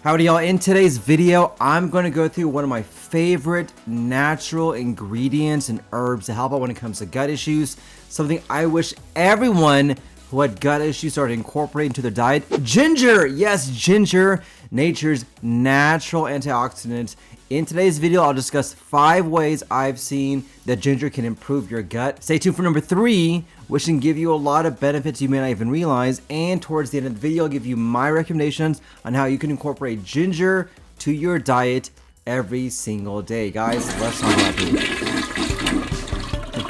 Howdy y'all, in today's video, I'm going to go through one of my favorite natural ingredients and herbs to help out when it comes to gut issues. Something I wish everyone who had gut issues started incorporating into their diet. Ginger! Yes, ginger, nature's natural antioxidant. In today's video, I'll discuss 5 ways I've seen that ginger can improve your gut. Stay tuned for number 3, which can give you a lot of benefits you may not even realize. And towards the end of the video, I'll give you my recommendations on how you can incorporate ginger to your diet every single day. Guys, let's talk about food.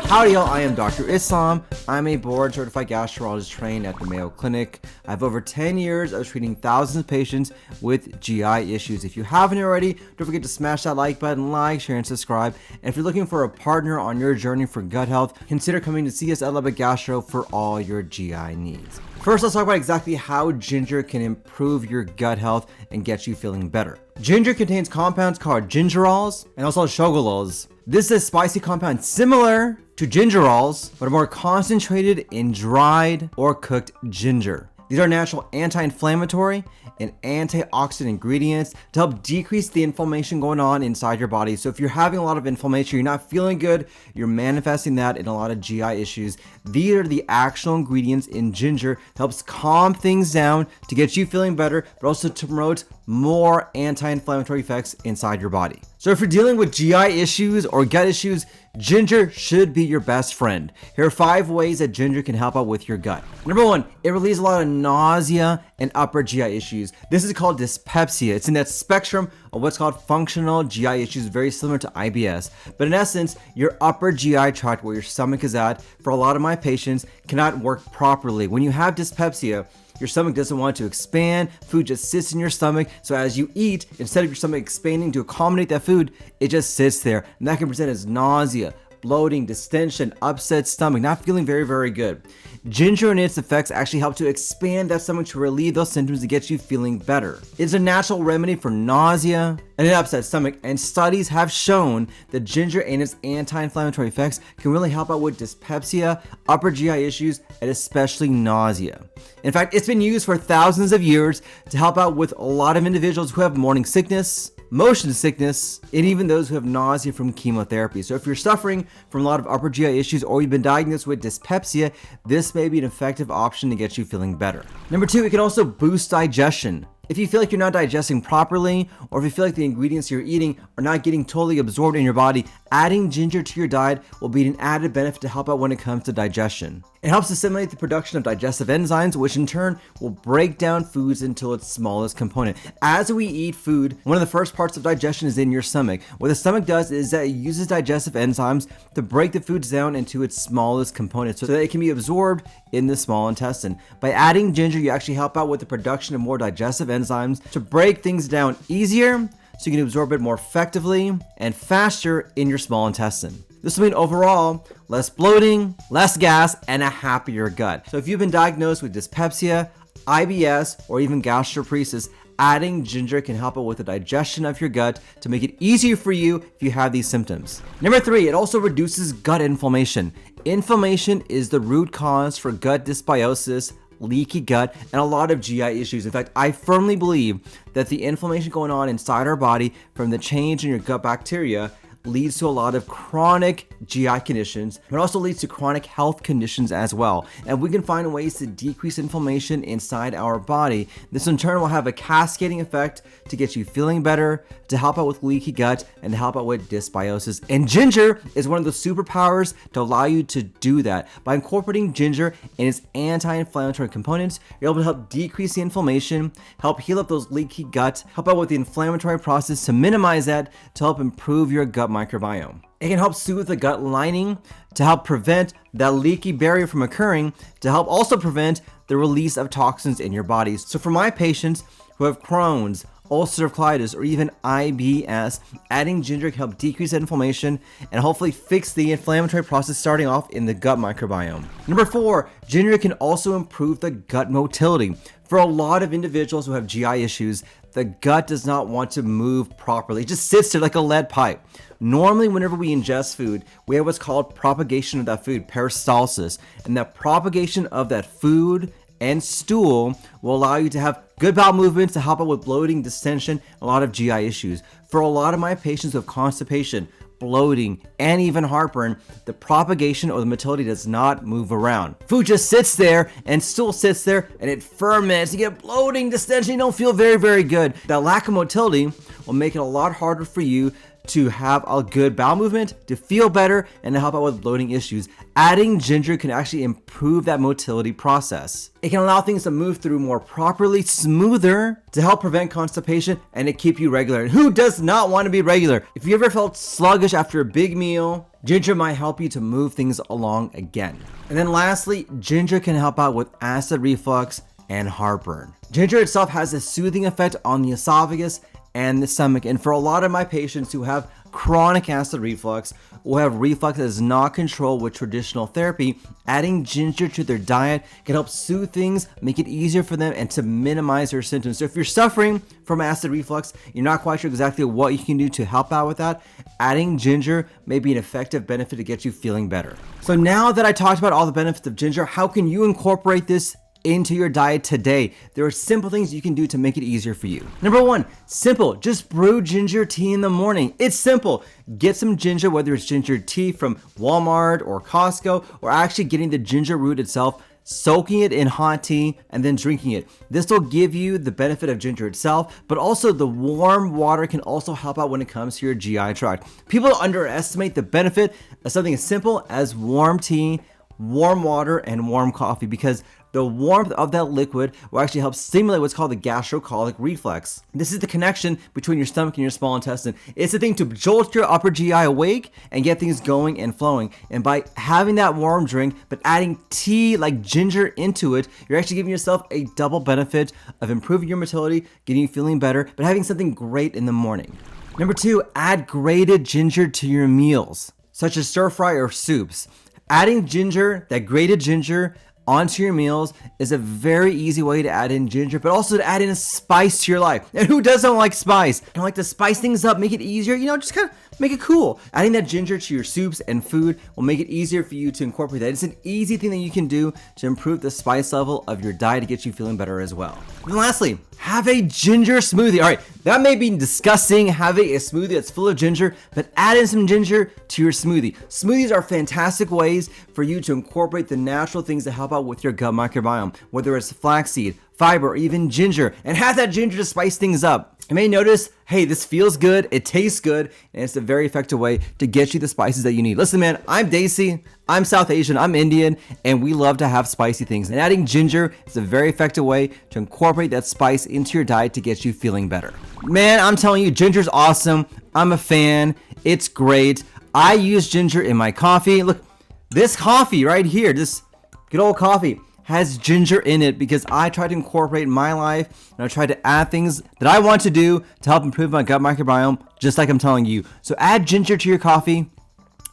Howdy y'all, I am Dr. Islam. I'm a board certified gastroenterologist trained at the Mayo Clinic. I have over 10 years of treating thousands of patients with GI issues. If you haven't already, don't forget to smash that like button, like, share, and subscribe. And if you're looking for a partner on your journey for gut health, consider coming to see us at Lubbock Gastro for all your GI needs. First, let's talk about exactly how ginger can improve your gut health and get you feeling better. Ginger contains compounds called gingerols and also shogaols. This is a spicy compound similar to gingerols, but more concentrated in dried or cooked ginger. These are natural anti-inflammatory and antioxidant ingredients to help decrease the inflammation going on inside your body. So if you're having a lot of inflammation, you're not feeling good, you're manifesting that in a lot of GI issues, these are the actual ingredients in ginger that helps calm things down to get you feeling better, but also to promote more anti-inflammatory effects inside your body. So if you're dealing with GI issues or gut issues, ginger should be your best friend. Here are 5 ways that ginger can help out with your gut. Number 1, it relieves a lot of nausea and upper GI issues. This is called dyspepsia. It's in that spectrum of what's called functional GI issues, very similar to IBS. But in essence, your upper GI tract, where your stomach is at, for a lot of my patients, cannot work properly. When you have dyspepsia, your stomach doesn't want to expand, food just sits in your stomach, so as you eat, instead of your stomach expanding to accommodate that food, it just sits there, and that can present as nausea, bloating, distension, upset stomach, not feeling very good. Ginger and its effects actually help to expand that stomach to relieve those symptoms to get you feeling better. It's a natural remedy for nausea and an upset stomach, and studies have shown that ginger and its anti-inflammatory effects can really help out with dyspepsia, upper GI issues, and especially nausea. In fact, it's been used for thousands of years to help out with a lot of individuals who have morning sickness, motion sickness, and even those who have nausea from chemotherapy. So if you're suffering from a lot of upper GI issues or you've been diagnosed with dyspepsia, this may be an effective option to get you feeling better. Number 2, it can also boost digestion. If you feel like you're not digesting properly, or if you feel like the ingredients you're eating are not getting totally absorbed in your body, adding ginger to your diet will be an added benefit to help out when it comes to digestion. It helps to stimulate the production of digestive enzymes, which in turn will break down foods into its smallest component. As we eat food, one of the first parts of digestion is in your stomach. What the stomach does is that it uses digestive enzymes to break the foods down into its smallest components so that it can be absorbed in the small intestine. By adding ginger, you actually help out with the production of more digestive enzymes to break things down easier so you can absorb it more effectively and faster in your small intestine. This will mean overall less bloating, less gas, and a happier gut. So if you've been diagnosed with dyspepsia, IBS, or even gastroparesis, adding ginger can help out with the digestion of your gut to make it easier for you if you have these symptoms. Number 3, it also reduces gut inflammation. Inflammation is the root cause for gut dysbiosis, leaky gut, and a lot of GI issues. In fact, I firmly believe that the inflammation going on inside our body from the change in your gut bacteria leads to a lot of chronic GI conditions, but also leads to chronic health conditions as well. And we can find ways to decrease inflammation inside our body. This in turn will have a cascading effect to get you feeling better, to help out with leaky gut, and to help out with dysbiosis. And ginger is one of the superpowers to allow you to do that. By incorporating ginger and its anti-inflammatory components, you're able to help decrease the inflammation, help heal up those leaky gut, help out with the inflammatory process to minimize that, to help improve your gut microbiome. It can help soothe the gut lining to help prevent that leaky barrier from occurring, to help also prevent the release of toxins in your body. So for my patients who have Crohn's, ulcerative colitis, or even IBS, adding ginger can help decrease inflammation and hopefully fix the inflammatory process starting off in the gut microbiome. Number 4, ginger can also improve the gut motility. For a lot of individuals who have GI issues, the gut does not want to move properly. It just sits there like a lead pipe. Normally, whenever we ingest food, we have what's called propagation of that food, peristalsis. And that propagation of that food and stool will allow you to have good bowel movements to help out with bloating, distension, and a lot of GI issues. For a lot of my patients with constipation, bloating, and even heartburn, the propagation or the motility does not move around. Food just sits there and stool sits there and it ferments. You get bloating, distension, you don't feel very good. That lack of motility will make it a lot harder for you to have a good bowel movement, to feel better, and to help out with bloating issues. Adding ginger can actually improve that motility process. It can allow things to move through more properly, smoother, to help prevent constipation and to keep you regular. And who does not want to be regular? If you ever felt sluggish after a big meal, ginger might help you to move things along again. And then lastly, ginger can help out with acid reflux and heartburn. Ginger itself has a soothing effect on the esophagus and the stomach. And for a lot of my patients who have chronic acid reflux or have reflux that is not controlled with traditional therapy, adding ginger to their diet can help soothe things, make it easier for them, and to minimize their symptoms. So if you're suffering from acid reflux, you're not quite sure exactly what you can do to help out with that, adding ginger may be an effective benefit to get you feeling better. So now that I talked about all the benefits of ginger, how can you incorporate this into your diet today? There are simple things you can do to make it easier for you. Number one, simple, just brew ginger tea in the morning. It's simple. Get some ginger, whether it's ginger tea from Walmart or Costco, or actually getting the ginger root itself, soaking it in hot tea, and then drinking it. This will give you the benefit of ginger itself, but also the warm water can also help out when it comes to your GI tract. People underestimate the benefit of something as simple as warm tea, warm water, and warm coffee, because the warmth of that liquid will actually help stimulate what's called the gastrocolic reflex. This is the connection between your stomach and your small intestine. It's the thing to jolt your upper GI awake and get things going and flowing. And by having that warm drink, but adding tea like ginger into it, you're actually giving yourself a double benefit of improving your motility, getting you feeling better, but having something great in the morning. Number two, add grated ginger to your meals, such as stir fry or soups. Adding ginger, that grated ginger, onto your meals is a very easy way to add in ginger, but also to add in a spice to your life. And who doesn't like spice? And like to spice things up, make it easier, just kind of make it cool. Adding that ginger to your soups and food will make it easier for you to incorporate that. It's an easy thing that you can do to improve the spice level of your diet to get you feeling better as well. And lastly, have a ginger smoothie. All right, that may be disgusting, having a smoothie that's full of ginger, but add in some ginger to your smoothie. Smoothies are fantastic ways for you to incorporate the natural things that help out with your gut microbiome, whether it's flaxseed, fiber, or even ginger, and have that ginger to spice things up. You may notice, hey, this feels good, it tastes good, and it's a very effective way to get you the spices that you need. Listen, man, I'm Desi, I'm South Asian, I'm Indian, and we love to have spicy things. And adding ginger is a very effective way to incorporate that spice into your diet to get you feeling better. Man, I'm telling you, ginger's awesome. I'm a fan. It's great. I use ginger in my coffee. Look, this coffee right here, this good old coffee, has ginger in it because I try to incorporate in my life and I try to add things that I want to do to help improve my gut microbiome, just like I'm telling you. So add ginger to your coffee,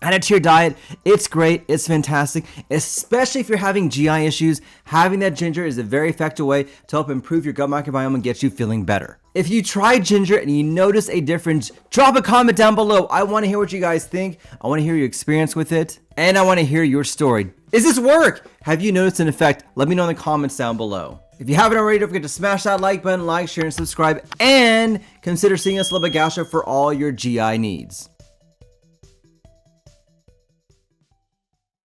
add it to your diet. It's great, it's fantastic, especially if you're having GI issues. Having that ginger is a very effective way to help improve your gut microbiome and get you feeling better. If you try ginger and you notice a difference, drop a comment down below. I want to hear what you guys think. I want to hear your experience with it, and I want to hear your story. Is this work? Have you noticed an effect? Let me know in the comments down below. If you haven't already, don't forget to smash that like button, like, share, and subscribe, and consider seeing us a little bit Gastro for all your GI needs.